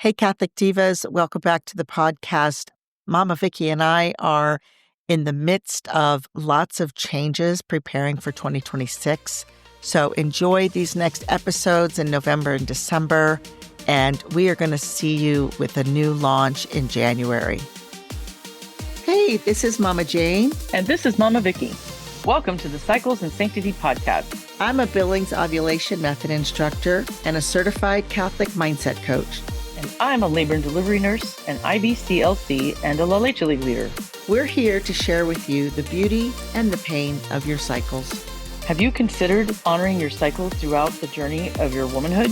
Hey, Catholic Divas, welcome back to the podcast. Mama Vicky and I are in the midst of lots of changes preparing for 2026. So enjoy these next episodes in November and December, and we are going to see you with a new launch in January. Hey, this is Mama Jane. And this is Mama Vicky. Welcome to the Cycles and Sanctity podcast. I'm a Billings ovulation method instructor and a certified Catholic mindset coach. And I'm a labor and delivery nurse, an IBCLC, and a La Leche League leader. We're here to share with you the beauty and the pain of your cycles. Have you considered honoring your cycles throughout the journey of your womanhood?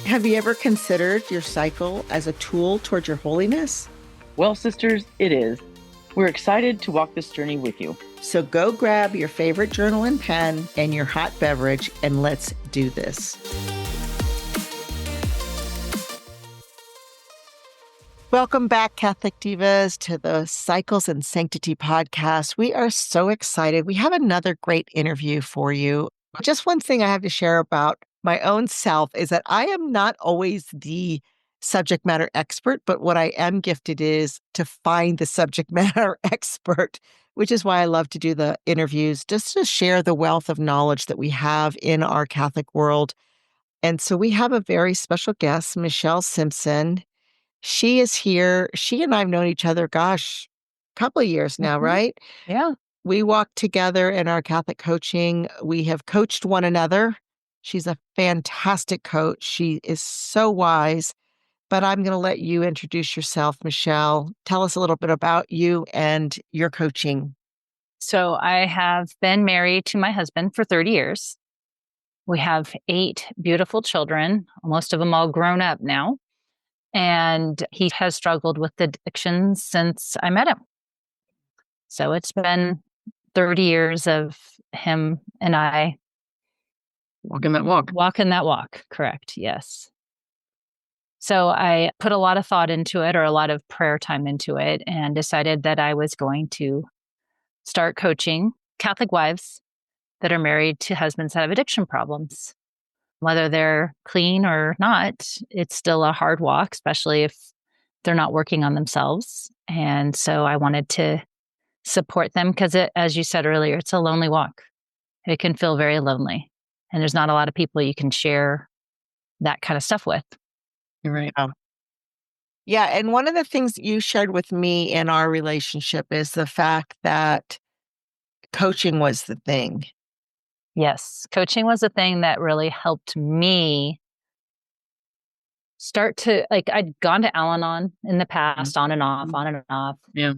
Have you ever considered your cycle as a tool towards your holiness? Well, sisters, it is. We're excited to walk this journey with you. So go grab your favorite journal and pen and your hot beverage, and let's do this. Welcome back, Catholic Divas, to the Cycles and Sanctity podcast. We are so excited. We have another great interview for you. Just one thing I have to share about my own self is that I am not always the subject matter expert, but what I am gifted is to find the subject matter expert, which is why I love to do the interviews, just to share the wealth of knowledge that we have in our Catholic world. And so we have a very special guest, Michele Simpson. She is here. She and I have known each other, a couple of years now, right? Yeah. We walk together in our Catholic coaching. We have coached one another. She's a fantastic coach. She is so wise. But I'm going to let you introduce yourself, Michele. Tell us a little bit about you and your coaching. So I have been married to my husband for 30 years. We have 8 beautiful children, most of them all grown up now. And he has struggled with addiction since I met him. So it's been 30 years of him and I Walking that walk. walking that walk. Correct. Yes. So I put a lot of thought into it, or a lot of prayer time into it, and decided that I was going to start coaching Catholic wives that are married to husbands that have addiction problems. Whether they're clean or not, it's still a hard walk, especially if they're not working on themselves. And so I wanted to support them because, as you said earlier, it's a lonely walk. It can feel very lonely. And there's not a lot of people you can share that kind of stuff with. You're right. Yeah. And one of the things that you shared with me in our relationship is the fact that coaching was the thing. Yes, coaching was a thing that really helped me start to, I'd gone to Al-Anon in the past, on and off. Yeah.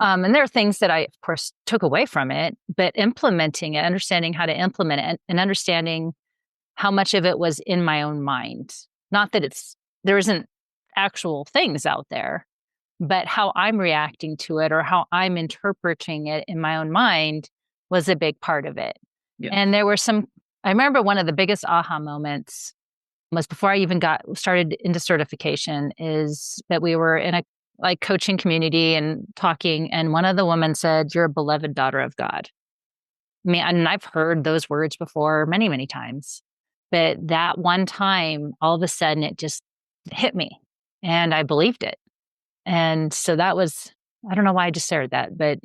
And there are things that I, of course, took away from it, but implementing it, understanding how to implement it, and understanding how much of it was in my own mind. Not that there isn't actual things out there, but how I'm reacting to it or how I'm interpreting it in my own mind was a big part of it. Yeah. And there were I remember one of the biggest aha moments was before I even started into certification, is that we were in a coaching community and talking, and one of the women said, "You're a beloved daughter of God." I mean, and I've heard those words before many, many times, but that one time, all of a sudden, it just hit me, and I believed it. And so that was, I don't know why I just shared that, but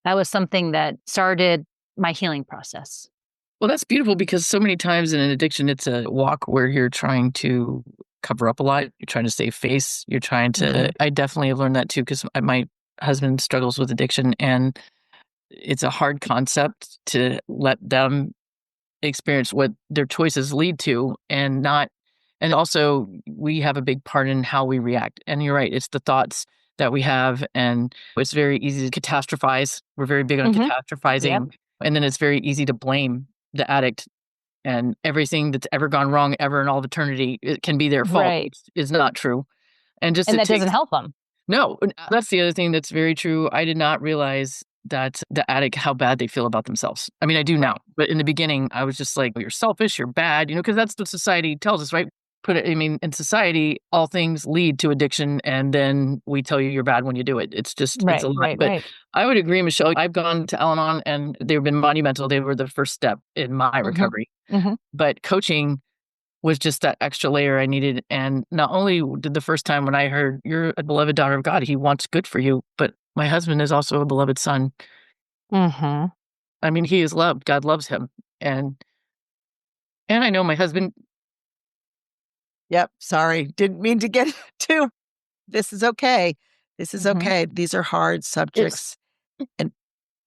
that was something that started my healing process. Well, that's beautiful, because so many times in an addiction, it's a walk where you're trying to cover up a lot. You're trying to save face. You're trying to, I definitely have learned that too, because my husband struggles with addiction, and it's a hard concept to let them experience what their choices lead to, and also we have a big part in how we react. And you're right, it's the thoughts that we have, and it's very easy to catastrophize. We're very big on catastrophizing. Yep. And then it's very easy to blame the addict, and everything that's ever gone wrong ever in all of eternity, it can be their fault, Right. which is not true. And And that doesn't help them. No, that's the other thing that's very true. I did not realize that the addict, how bad they feel about themselves. I mean, I do now, but in the beginning, I was just like, you're selfish, you're bad, because that's what society tells us, right? In society, all things lead to addiction, and then we tell you you're bad when you do it. It's just, it's a lot. But I would agree, Michele. I've gone to Al-Anon, and they've been monumental. They were the first step in my recovery. But coaching was just that extra layer I needed. And not only did the first time when I heard, you're a beloved daughter of God, he wants good for you, but my husband is also a beloved son. Mm-hmm. I mean, he is loved. God loves him. And I know my husband. Yep. Sorry. Didn't mean to get too. This is okay. This is Mm-hmm. okay. These are hard subjects. And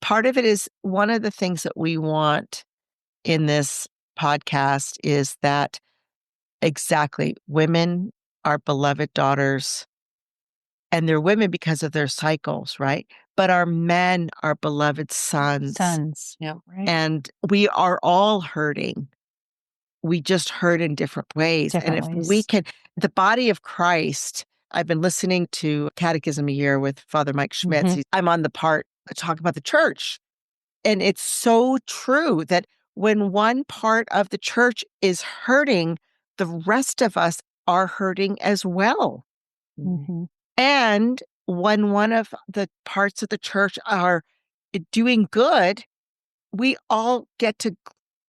part of it is one of the things that we want in this podcast is that exactly women are beloved daughters, and they're women because of their cycles, right? But our men are beloved sons, Sons. Yeah. Right. and we are all hurting. We just hurt in different ways. And Different if we ways. can, the body of Christ, I've been listening to Catechism a Year with Father Mike Schmitz. Mm-hmm. I'm on the part to talk about the church. And it's so true that when one part of the church is hurting, the rest of us are hurting as well. Mm-hmm. And when one of the parts of the church are doing good, we all get to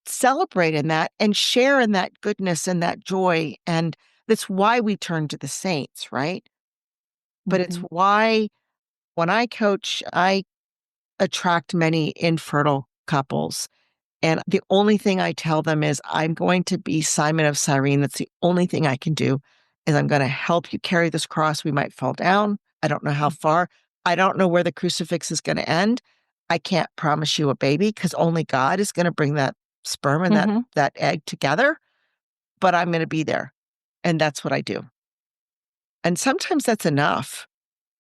celebrate in that and share in that goodness and that joy. And that's why we turn to the saints, right? But it's Mm-hmm. why when I coach, I attract many infertile couples. And the only thing I tell them is, I'm going to be Simon of Cyrene. That's the only thing I can do, is I'm going to help you carry this cross. We might fall down. I don't know how far. I don't know where the crucifix is going to end. I can't promise you a baby because only God is going to bring that sperm and Mm-hmm. that egg together. But I'm going to be there. And that's what I do. And sometimes that's enough.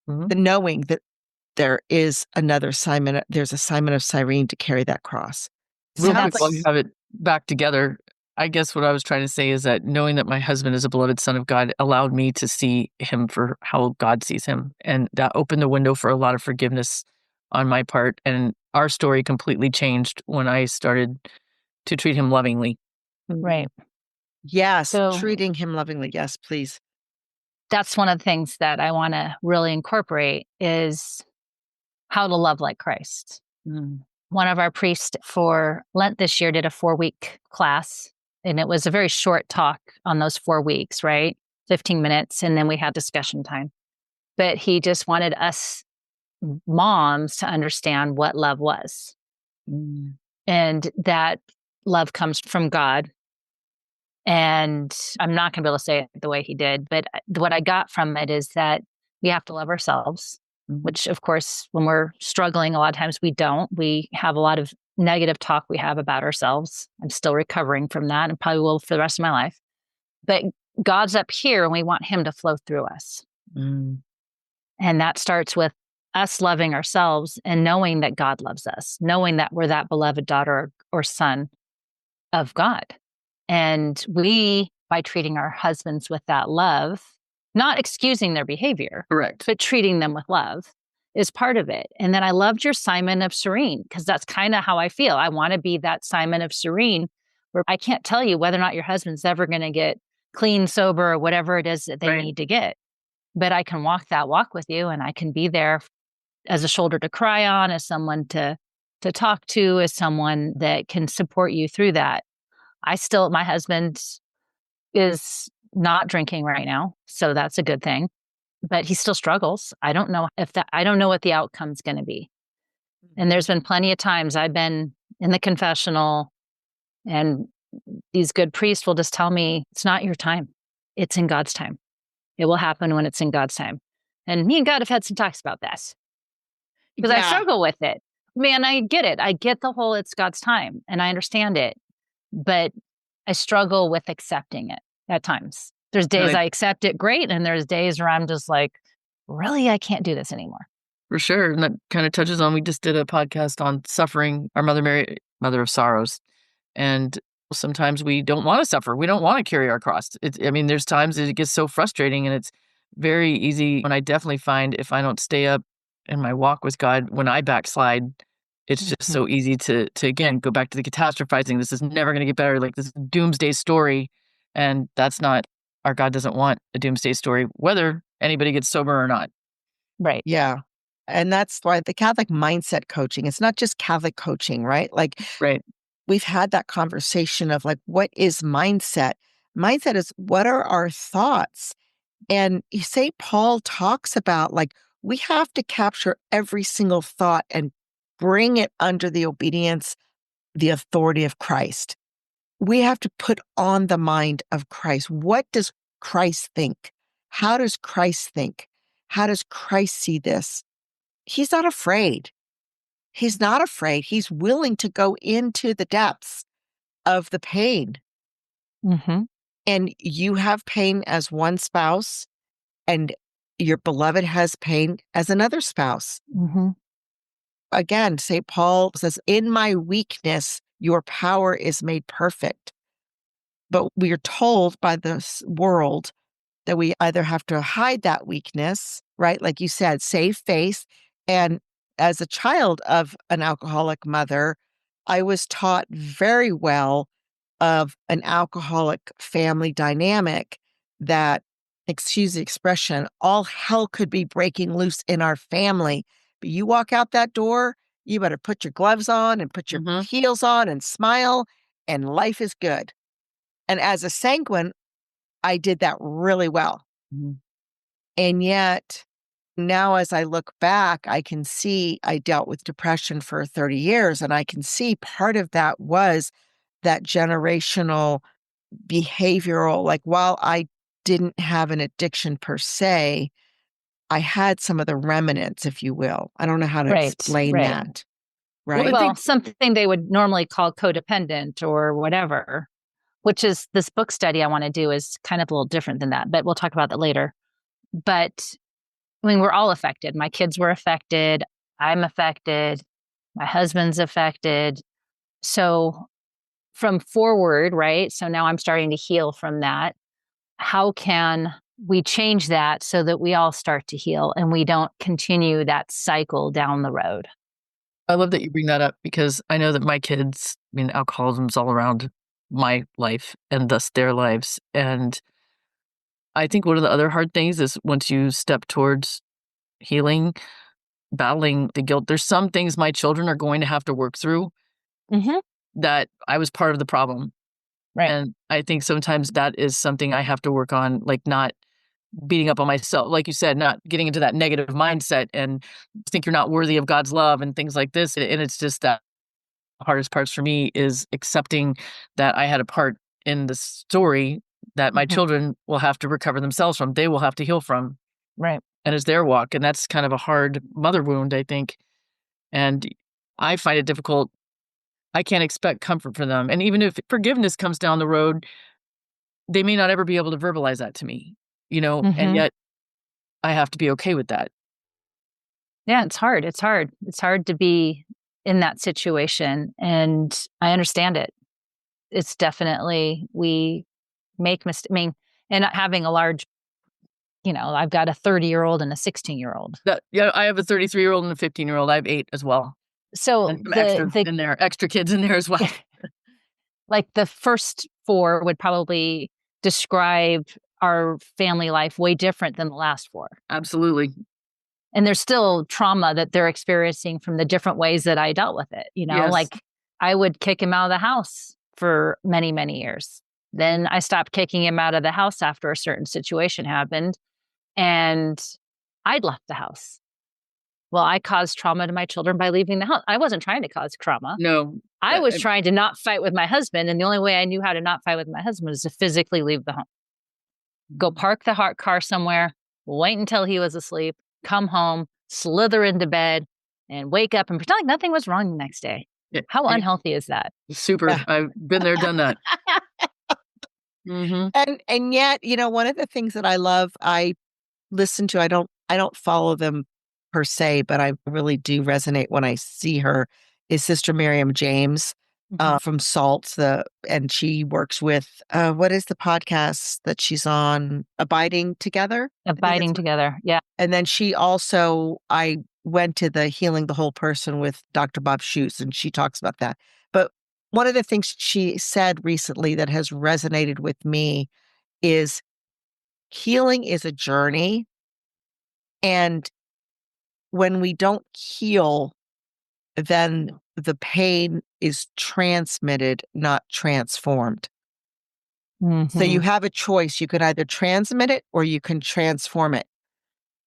Mhm. The knowing that there is another Simon, there's a Simon of Cyrene to carry that cross. Real Sounds quick, while you have it back together, I guess what I was trying to say is that knowing that my husband is a beloved son of God allowed me to see him for how God sees him. And that opened the window for a lot of forgiveness on my part. And our story completely changed when I started to treat him lovingly. Right. Yes, So treating him lovingly. Yes, please. that's one of the things that I want to really incorporate is how to love like Christ. Mm. One of our priests for Lent this year did a 4-week class, and it was a very short talk on those 4 weeks, right? 15 minutes, and then we had discussion time. But he just wanted us moms to understand what love was, Mm. and that love comes from God. And I'm not going to be able to say it the way he did, but what I got from it is that we have to love ourselves, which, of course, when we're struggling, a lot of times we don't. We have a lot of negative talk we have about ourselves. I'm still recovering from that and probably will for the rest of my life. But God's up here and we want him to flow through us. Mm. And that starts with us loving ourselves and knowing that God loves us, knowing that we're that beloved daughter or son of God. And we, by treating our husbands with that love, not excusing their behavior, Correct. but treating them with love is part of it. And then I loved your Simon of Cyrene, because that's kind of how I feel. I want to be that Simon of Cyrene where I can't tell you whether or not your husband's ever going to get clean, sober, or whatever it is that they Right. need to get. But I can walk that walk with you and I can be there as a shoulder to cry on, as someone to talk to, as someone that can support you through that. My husband is not drinking right now, so that's a good thing, but he still struggles. I don't know what the outcome's going to be. And there's been plenty of times I've been in the confessional and these good priests will just tell me, it's not your time. It's in God's time. It will happen when it's in God's time. And me and God have had some talks about this because I Yeah. struggle with it. Man, I get it. I get the whole it's God's time and I understand it, but I struggle with accepting it at times. There's days Right. I accept it great, and there's days where I'm just like, really, I can't do this anymore. For sure. And that kind of touches on, we just did a podcast on suffering, our Mother Mary, Mother of Sorrows. And sometimes we don't want to suffer. We don't want to carry our cross. There's times that it gets so frustrating, and it's very easy. And I definitely find if I don't stay up in my walk with God, when I backslide, it's just so easy to again, go back to the catastrophizing. This is never going to get better. Like this doomsday story. And that's not, our God doesn't want a doomsday story, whether anybody gets sober or not. Right. Yeah. And that's why the Catholic mindset coaching, it's not just Catholic coaching, right? Like Right. we've had that conversation of like, what is mindset? mindset is what are our thoughts? And St. Paul talks about like we have to capture every single thought and bring it under the obedience, the authority of Christ. We have to put on the mind of Christ. What does Christ think? How does Christ think? How does Christ see this? He's not afraid. He's not afraid. He's willing to go into the depths of the pain. Mm-hmm. And you have pain as one spouse, and your beloved has pain as another spouse. Mm-hmm. Again, St. Paul says, in my weakness, your power is made perfect. But we are told by this world that we either have to hide that weakness, right? Like you said, save face. And as a child of an alcoholic mother, I was taught very well of an alcoholic family dynamic that, excuse the expression, all hell could be breaking loose in our family. But you walk out that door, you better put your gloves on and put your heels on and smile, and life is good. And as a sanguine, I did that really well. Mhm. And yet, now as I look back, I can see I dealt with depression for 30 years, and I can see part of that was that generational behavioral, like while I didn't have an addiction per se, I had some of the remnants, if you will. I don't know how to Right, explain right. that, Well, I right? Well, think something they would normally call codependent or whatever, which is this book study I want to do is kind of a little different than that, but we'll talk about that later. But I mean, we're all affected. My kids were affected. I'm affected. My husband's affected. So from forward, right? So now I'm starting to heal from that. How can we change that so that we all start to heal and we don't continue that cycle down the road? I love that you bring that up because I know that my kids, I mean, alcoholism's all around my life and thus their lives. And I think one of the other hard things is once you step towards healing, battling the guilt, there's some things my children are going to have to work through Mm-hmm. that I was part of the problem. Right. And I think sometimes that is something I have to work on, like not beating up on myself, like you said, not getting into that negative mindset and think you're not worthy of God's love and things like this. And it's just that the hardest parts for me is accepting that I had a part in the story that my Mm-hmm. children will have to recover themselves from. They will have to heal from. Right. And it's their walk. And that's kind of a hard mother wound, I think. And I find it difficult. I can't expect comfort from them. And even if forgiveness comes down the road, they may not ever be able to verbalize that to me, and Mm-hmm. yet I have to be okay with that. Yeah, it's hard. It's hard. It's hard to be in that situation. And I understand it. It's definitely, we make mistakes. I mean, and having a large, I've got a 30-year-old and a 16-year-old. Yeah, I have a 33-year-old and a 15-year-old. I have 8 as well. So And some extras in there, extra kids in there as well. like the first four would probably describe our family life way different than the last four. Absolutely. And there's still trauma that they're experiencing from the different ways that I dealt with it. Yes. Like I would kick him out of the house for many, many years. Then I stopped kicking him out of the house after a certain situation happened and I'd left the house. Well, I caused trauma to my children by leaving the house. I wasn't trying to cause trauma. No. I was trying to not fight with my husband. And the only way I knew how to not fight with my husband was to physically leave the home. Go park the car somewhere, wait until he was asleep, come home, slither into bed, and wake up and pretend like nothing was wrong the next day. Yeah, How unhealthy is that? super. I've been there, done that. Mhm. And yet, one of the things that I love, I listen to, I don't follow them per se, but I really do resonate when I see her, is Sister Miriam James, Mhm. from SALT, and she works with, what is the podcast that she's on? Abiding Together? I think that's Abiding together. Yeah. and then she also I went to the Healing the Whole Person with Dr. Bob Schuetz, and she talks about that. But one of the things she said recently that has resonated with me is healing is a journey. And when we don't heal, then the pain is transmitted, not transformed. So you Mhm. have a choice. You can either transmit it or you can transform it.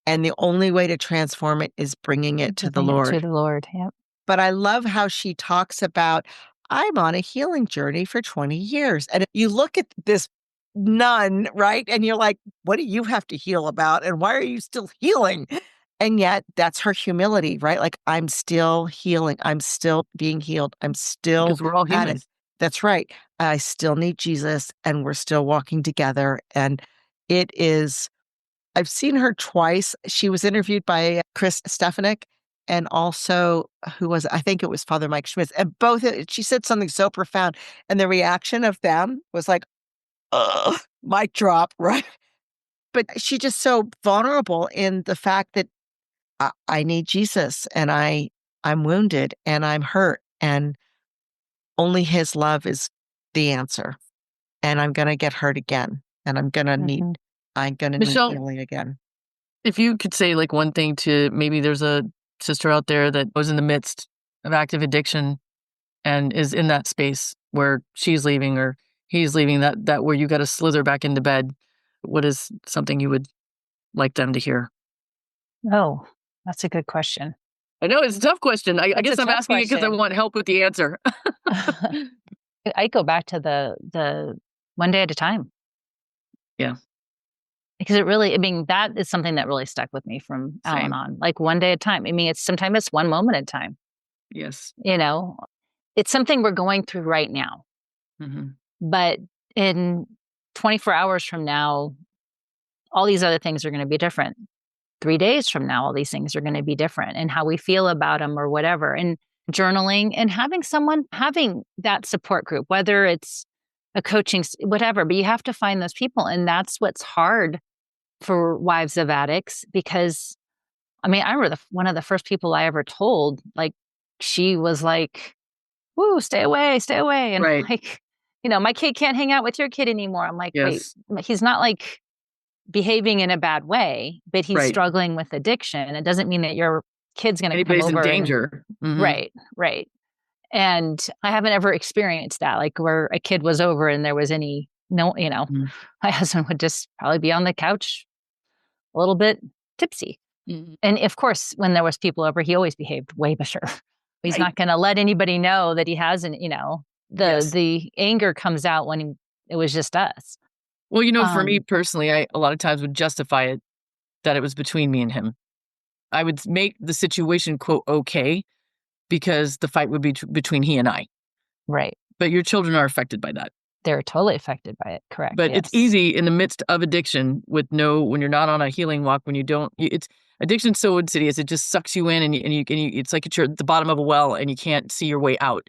And the only way to transform it is bringing it to the Bring it to Lord. the Lord. Yep. But I love how she talks about, I'm on a healing journey for 20 years. And you look at this nun, right? And you're like, what do you have to heal about? And why are you still healing? And yet that's her humility, right? Like, I'm still healing. I'm still being healed. I'm still Because we're all at it. humans. That's right. I still need Jesus and we're still walking together. And it is, I've seen her twice. She was interviewed by Chris Stefanik and also who was I think it was Father Mike Schmitz. And both she said something so profound, and the reaction of them was like, "Ugh, mic drop," right? But she's just so vulnerable in the fact that I need Jesus, and I'm wounded, and I'm hurt, and only His love is the answer. And I'm gonna get hurt again, and Mhm. I'm gonna need Michelle, healing again. if you could say like one thing to maybe there's a sister out there that was in the midst of active addiction and is in that space where she's leaving or he's leaving, that where you got to slither back into bed, what is something you would like them to hear? Oh, that's a good question. I know it's a tough question. I That's a guess I'm tough asking it because I question. want help with the answer. I go back to the one day at a time, Yeah, because it really, I mean, that is something that really stuck with me from same. Al-Anon. Like one day at a time. I mean, it's sometimes it's one moment at a time. Yes. You know, it's something we're going through right now, Hmm. but in 24 hours from now, all these other things are going to be different. 3 days from now, all these things are going to be different, and how we feel about them or whatever. And journaling and having someone, having that support group, whether it's a coaching, whatever, but you have to find those people. And that's what's hard for wives of addicts, because I mean, I remember one of the first people I ever told, like, she was like, "Woo, stay away, stay away." And Right. like, my kid can't hang out with your kid anymore. I'm like, wait, Yes. he's not like behaving in a bad way, but he's Right. struggling with addiction. It doesn't mean that your kid's going to come Anybody's in over and danger. Hmm. right, right. And I haven't ever experienced that, like where a kid was over and there was any no, my husband would just probably be on the couch a little bit tipsy. Hmm. And of course, when there was people over, he always behaved way better. He's Right. not going to let anybody know that he hasn't, Yes. the anger comes out when it was just us. Well, for me Um, personally, I a lot of times would justify it that it was between me and him. I would make the situation quote okay because the fight would be between he and I. right. But your children are affected by that. They're totally affected by it. Correct. But it's Yes. easy in the midst of addiction when you're not on a healing walk, when you don't, it's addiction's so insidious. It just sucks you in and you it's like you're at the bottom of a well and you can't see your way out.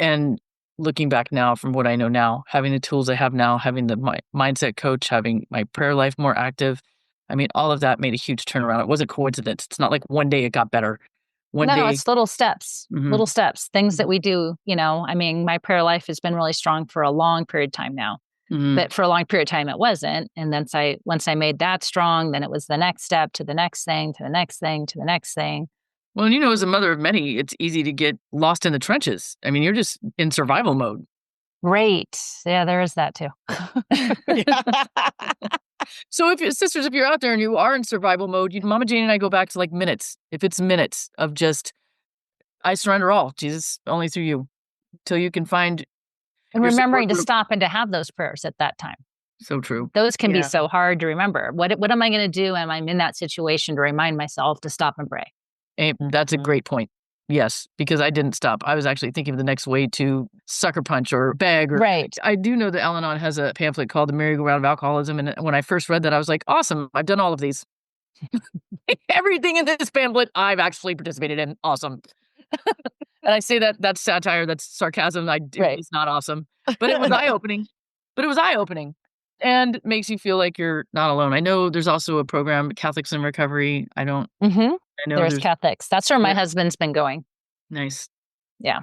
And looking back now from what I know now, having the tools I have now, having my mindset coach, having my prayer life more active, I mean, all of that made a huge turnaround. It wasn't coincidence. It's not like one day it got better. One No, day. it's Mhm, little steps, things that mhm, we do. I mean, my prayer life has been really strong for a long period of time now, mhm. but for a long period of time, it wasn't. And then once I made that strong, then it was the next step to the next thing, to the next thing, to the next thing. Well, as a mother of many, it's easy to get lost in the trenches. I mean, you're just in survival mode. Great. Yeah, there is that too. So if you're out there and you are in survival mode, Mama Jane and I go back to like minutes. If it's minutes of just, I surrender all, Jesus, only through you, till you can find And your support remembering to group. stop and to have those prayers at that time. So true. Those can be Yeah. so hard to remember. What am I going to do? And I'm in that situation to remind myself to stop and pray. That's a Mhm. great point. Yes, because I didn't stop. I was actually thinking of the next way to sucker punch or beg. Or Right. I do know that Al-Anon has a pamphlet called "The Merry-Go-Round of Alcoholism," and when I first read that, I was like, "Awesome! I've done all of these. Everything in this pamphlet, I've actually participated in. Awesome!" And I say that's satire, that's sarcasm. Right. It's not awesome, but it was eye opening. But it was eye opening, and makes you feel like you're not alone. I know there's also a program, Catholics in Recovery. I don't. Hmm. I know There's there's. Catholics. That's where my Yeah, husband's been going. nice. Yeah.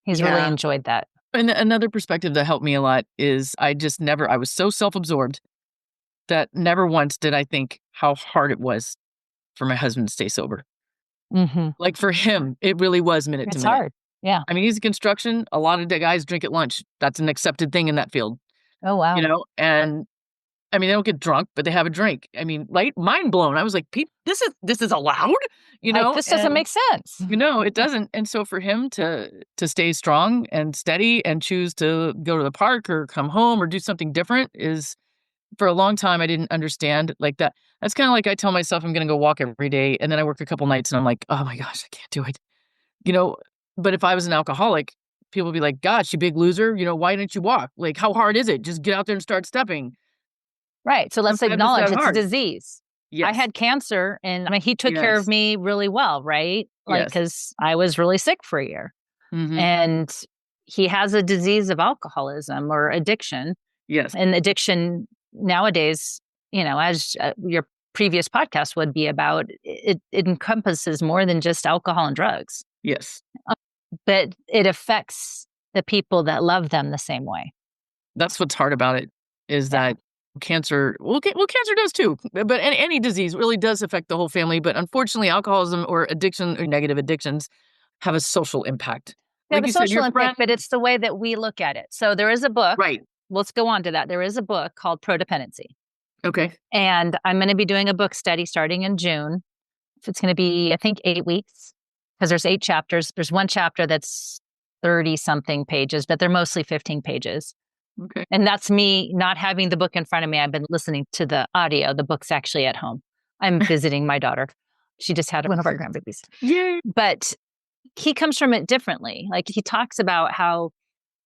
He's really Yeah. enjoyed that. And another perspective that helped me a lot is I was so self-absorbed that never once did I think how hard it was for my husband to stay sober. Hmm. Like for him, it really was minute to It's minute. hard. Yeah. I mean, he's in construction. A lot of the guys drink at lunch. That's an accepted thing in that field. Oh, wow. And I mean, they don't get drunk, but they have a drink. I mean, mind blown. I was like, this is allowed, Like, this doesn't and make sense. it doesn't. And so for him to stay strong and steady and choose to go to the park or come home or do something different is, for a long time, I didn't understand like that. That's kind of like I tell myself I'm going to go walk every day, and then I work a couple nights and I'm like, oh my gosh, I can't do it. You know, but if I was an alcoholic, people would be like, gosh, you big loser, why didn't you walk? Like, how hard is it? Just get out there and start stepping. Right. So let's Sometimes it's acknowledge that it's a hard. disease. I Yes. had cancer, and I mean, he took care of Yes. me really well, right? Like, Yes. because I was really sick for a year. Mhm. And he has a disease of alcoholism or addiction. Yes. And addiction nowadays, as your previous podcast would be about, it encompasses more than just alcohol and drugs, Yes. but it affects the people that love them the same way. That's what's hard about it, is Yeah. that cancer, cancer does too, but any disease really does affect the whole family. But unfortunately, alcoholism or addiction or negative addictions have a social impact. They have Like a you said, social your impact, friend, but it's the way that we look at it. So there is a book. right? Let's go on to that. There is a book called Prodependency. Okay. And I'm going to be doing a book study starting in June. It's going to be, I think, 8 weeks, because there's 8 chapters. There's one chapter that's 30 something pages, but they're mostly 15 pages. Okay. And that's me not having the book in front of me. I've been listening to the audio. The book's actually at home. I'm visiting my daughter. She just had one of our grandbabies. Yay. But he comes from it differently. Like, he talks about how,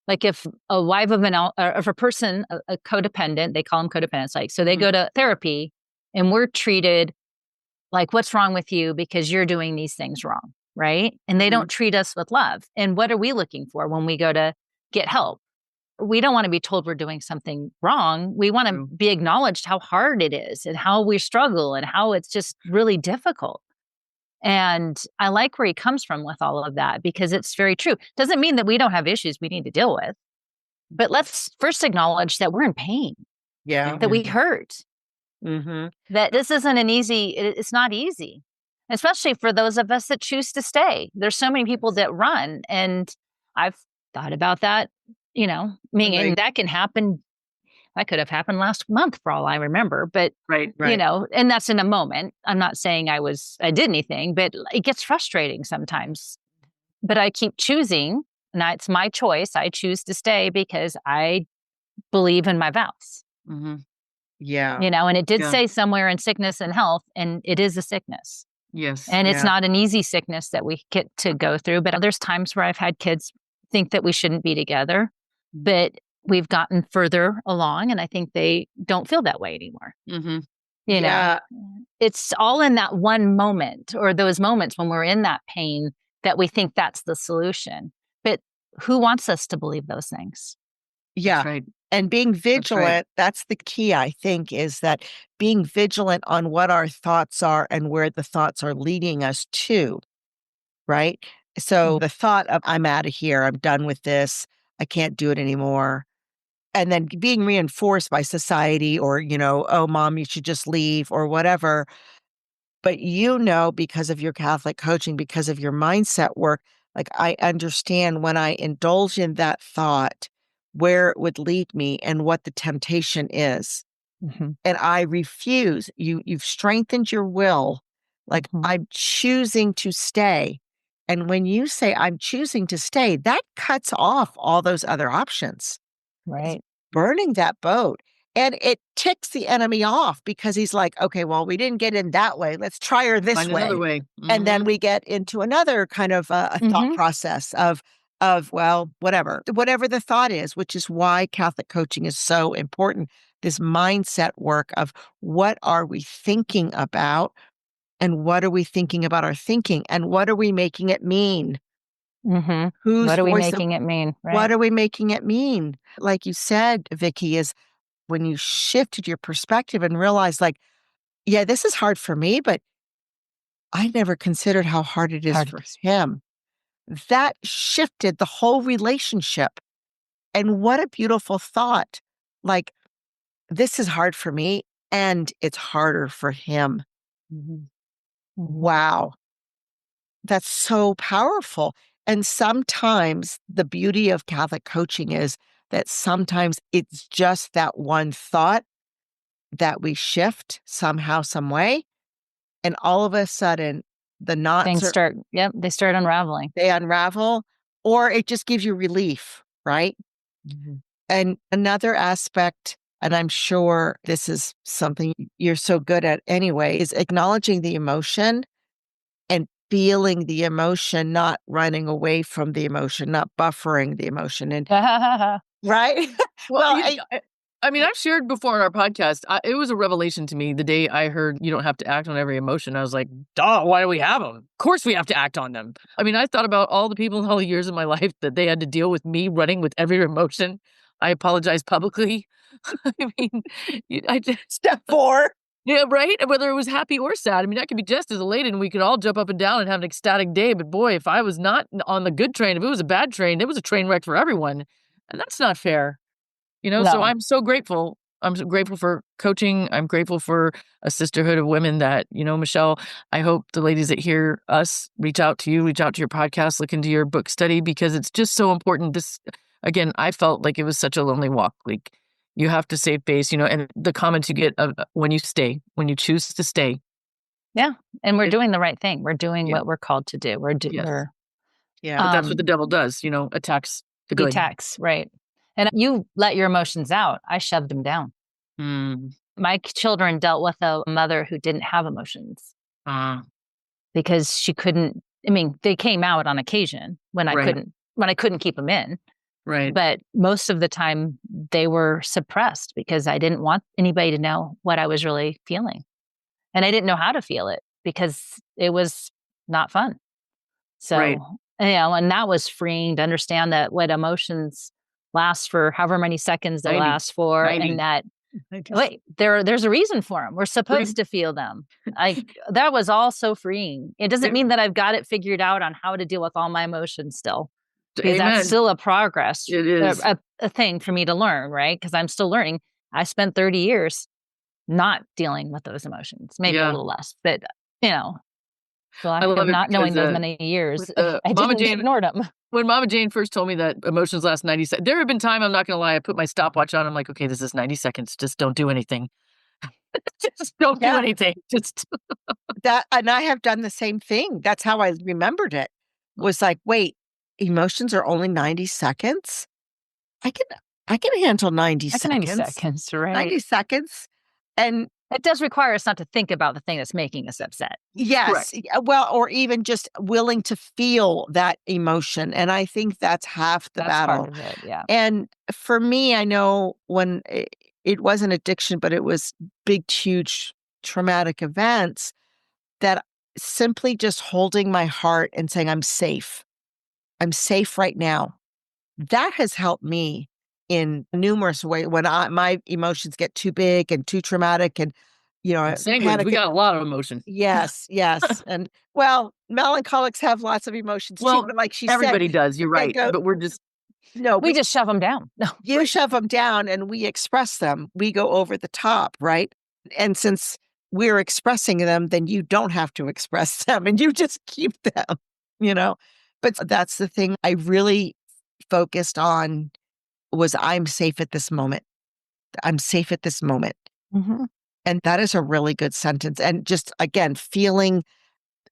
like, if a wife of if a person, a codependent, they call them codependents, like, so they go to therapy and we're treated like, what's wrong with you because you're doing these things wrong, right? And they don't treat us with love. And what are we looking for when we go to get help? We don't want to be told we're doing something wrong. We want to be acknowledged how hard it is and how we struggle and how it's just really difficult. And I like where he comes from with all of that, because it's very true. Doesn't mean that we don't have issues we need to deal with, but let's first acknowledge that we're in pain, Yeah. that we hurt, Mm-hmm. that this isn't it's not easy, especially for those of us that choose to stay. There's so many people that run, and I've thought about that, and that can happen. That could have happened last month for all I remember, but Right. and that's in a moment. I'm not saying I did anything, but it gets frustrating sometimes. But I keep choosing, and it's my choice. I choose to stay because I believe in my vows. Mm-hmm. Yeah. And it did Yeah. say somewhere in sickness and health, and it is a sickness. Yes. And it's Yeah. not an easy sickness that we get to go through. But there's times where I've had kids think that we shouldn't be together, but we've gotten further along, and I think they don't feel that way anymore. Mm-hmm. Yeah. It's all in that one moment, or those moments when we're in that pain, that we think that's the solution. But who wants us to believe those things? Yeah. That's right. And being vigilant, that's the key, I think, is that being vigilant on what our thoughts are and where the thoughts are leading us to, right? So the thought of, I'm out of here, I'm done with this, I can't do it anymore. And then being reinforced by society or, oh, mom, you should just leave or whatever. But because of your Catholic coaching, because of your mindset work, like, I understand when I indulge in that thought, where it would lead me and what the temptation is. Mhm. And I refuse. You've strengthened your will. Like, I'm choosing to stay. And when you say I'm choosing to stay, that cuts off all those other options. Right. Burning that boat. And it ticks the enemy off because he's like, okay, well, we didn't get in that way. Let's try her this Find another way. and then Mhm. we get into another kind of a thought process of, well, whatever the thought is, which is why Catholic coaching is so important. This mindset work of what are we thinking about, and what are we thinking about our thinking, and what are we making it mean? Whose What are we voice? making it mean? Right. What are we making it mean? Like you said, Vicky, is when you shifted your perspective and realized, like, yeah, this is hard for me, but I never considered how hard it is for him. That shifted the whole relationship. And what a beautiful thought. Like, this is hard for me and it's harder for him. Wow. That's so powerful. And sometimes the beauty of Catholic coaching is that sometimes it's just that one thought that we shift somehow, some way, and all of a sudden the knots Things are start, yep, they start unraveling. they unravel, or it just gives you relief, right? Mhm. And another aspect, and I'm sure this is something you're so good at anyway, is acknowledging the emotion and feeling the emotion, not running away from the emotion, not buffering the emotion. And right? Well, Well, I mean, I've shared before on our podcast, it was a revelation to me the day I heard you don't have to act on every emotion. I was like, duh, why do we have them? Of course we have to act on them. I mean, I thought about all the people in all the years of my life that they had to deal with me running with every emotion. I apologize publicly. I mean, I just, step four. yeah, right? Whether it was happy or sad. I mean, I could be just as elated and we could all jump up and down and have an ecstatic day. But boy, if I was not on the good train, if it was a bad train, it was a train wreck for everyone. And that's not fair. So No, I'm so grateful. I'm so grateful for coaching. I'm grateful for a sisterhood of women that, Michelle, I hope the ladies that hear us reach out to you, reach out to your podcast, look into your book study, because it's just so important. Again, I felt like it was such a lonely walk. Like you have to save face, and the comments you get when you stay, when you choose to stay. yeah, and we're It, doing the right thing. We're doing yeah, what we're called to do. yes. We're Yeah. But that's what the devil does, attacks the he good. attacks, right? And you let your emotions out. I shoved them down. Mm, My children dealt with a mother who didn't have emotions uh, because she couldn't. I mean, they came out on occasion when I right, couldn't keep them in, right, but most of the time they were suppressed because I didn't want anybody to know what I was really feeling, and I didn't know how to feel it because it was not fun. right. So, and that was freeing to understand that what emotions last for however many seconds they 90, last for, and 90. that 90. wait, there's a reason for them. We're Free- supposed to feel them. That was all so freeing. It doesn't it- mean that I've got it figured out on how to deal with all my emotions still, because that's Amen. still a progress, It is. a thing for me to learn, right? Because I'm still learning. I spent 30 years not dealing with those emotions, maybe a Yeah. little less, but you know, the I lack of love it not knowing because, those many years, with, I Mama didn't Jane ignore them. when Mama Jane first told me that emotions last 90 seconds, there have been time, I'm not gonna lie, I put my stopwatch on, I'm like, "Okay, this is 90 seconds, just don't do anything. Just don't do Yeah. anything." Just That, and I have done the same thing. That's how I remembered it. Was like, wait, emotions are only 90 seconds? I can I can handle 90 That's 90 seconds. seconds, right? 90 seconds. And It does require us not to think about the thing that's making us upset. yes, correct. well, or even just willing to feel that emotion. And I think that's half the That's part battle. of it, yeah. And for me, I know when it wasn't addiction, but it was big, huge traumatic events that simply just holding my heart and saying, I'm safe. I'm safe right now. That has helped me in numerous ways when my emotions get too big and too traumatic and, And sanguines, we panic. got a lot of emotion. Yes, yes. And well, melancholics have lots of emotions too, Well, but like she said, everybody does, you're they right, go, but we're just no, We just shove them down. No. you shove them down and we express them. We go over the top, right? And since we're expressing them, then you don't have to express them and you just keep them, you know? But that's the thing I really focused on was I'm safe at this moment. I'm safe at this moment. Mhm. And that is a really good sentence. And just again, feeling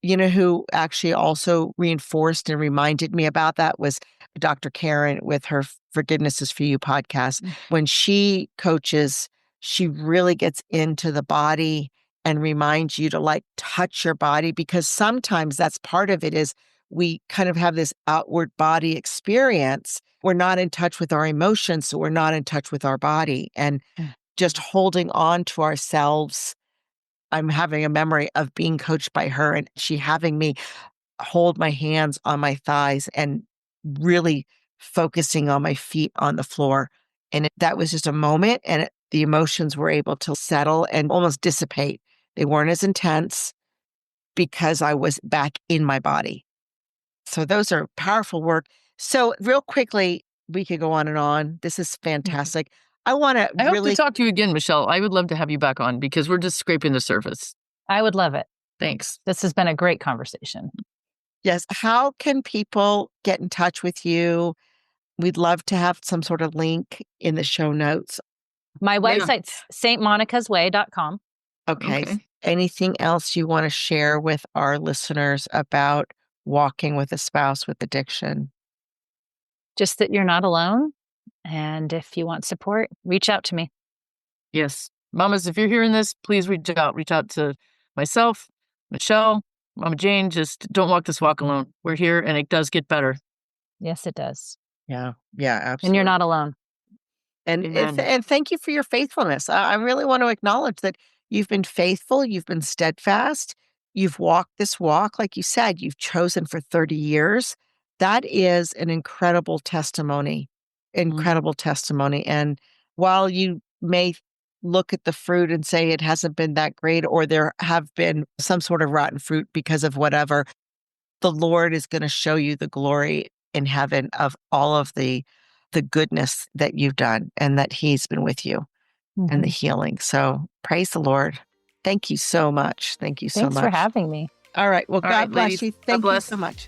who actually also reinforced and reminded me about that was Dr. Karen with her Forgiveness is for You podcast. Mm. When she coaches, she really gets into the body and reminds you to like touch your body because sometimes that's part of it is we kind of have this outward body experience. We're not in touch with our emotions, so we're not in touch with our body. And Mm. just holding on to ourselves. I'm having a memory of being coached by her and she having me hold my hands on my thighs and really focusing on my feet on the floor. And that was just a moment, and the emotions were able to settle and almost dissipate. They weren't as intense because I was back in my body. So those are powerful work. So real quickly, we could go on and on. This is Mhm. fantastic. I want to I hope to really, talk to you again, Michelle. I would love to have you back on because we're just scraping the surface. I would love it. Thanks. This has been a great conversation. yes, how can people get in touch with you? We'd love to have some sort of link in the show notes. My website's stmonicasway.com. Okay. Okay. Anything else you want to share with our listeners about walking with a spouse with addiction? Just that you're not alone. And if you want support, reach out to me. Yes. Mamas, if you're hearing this, please reach out. Reach out to myself, Michelle, Mama Jane. Just don't walk this walk alone. We're here and it does get better. Yes, it does. Yeah, And you're absolutely. not alone. Amen. And thank you for your faithfulness. I really want to acknowledge that you've been faithful, you've been steadfast, you've walked this walk, like you said, you've chosen for 30 years. That is an incredible testimony, Mhm. incredible testimony. And while you may look at the fruit and say it hasn't been that great, or there have been some sort of rotten fruit because of whatever, the Lord is going to show you the glory in heaven of all of the goodness that you've done and that He's been with you and the Mhm. healing. So praise the Lord. Thank you so much. Thank you so Thanks for much. having me. All right. Well, All God right, bless ladies. you. God Thank you bless. so much.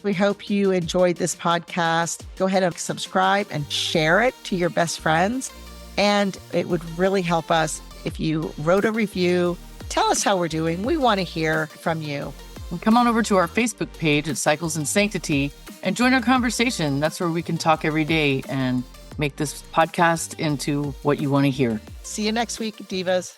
We hope you enjoyed this podcast. Go ahead and subscribe and share it to your best friends. And it would really help us if you wrote a review. Tell us how we're doing. We want to hear from you. And come on over to our Facebook page at Cycles in Sanctity and join our conversation. That's where we can talk every day and make this podcast into what you want to hear. See you next week, Divas.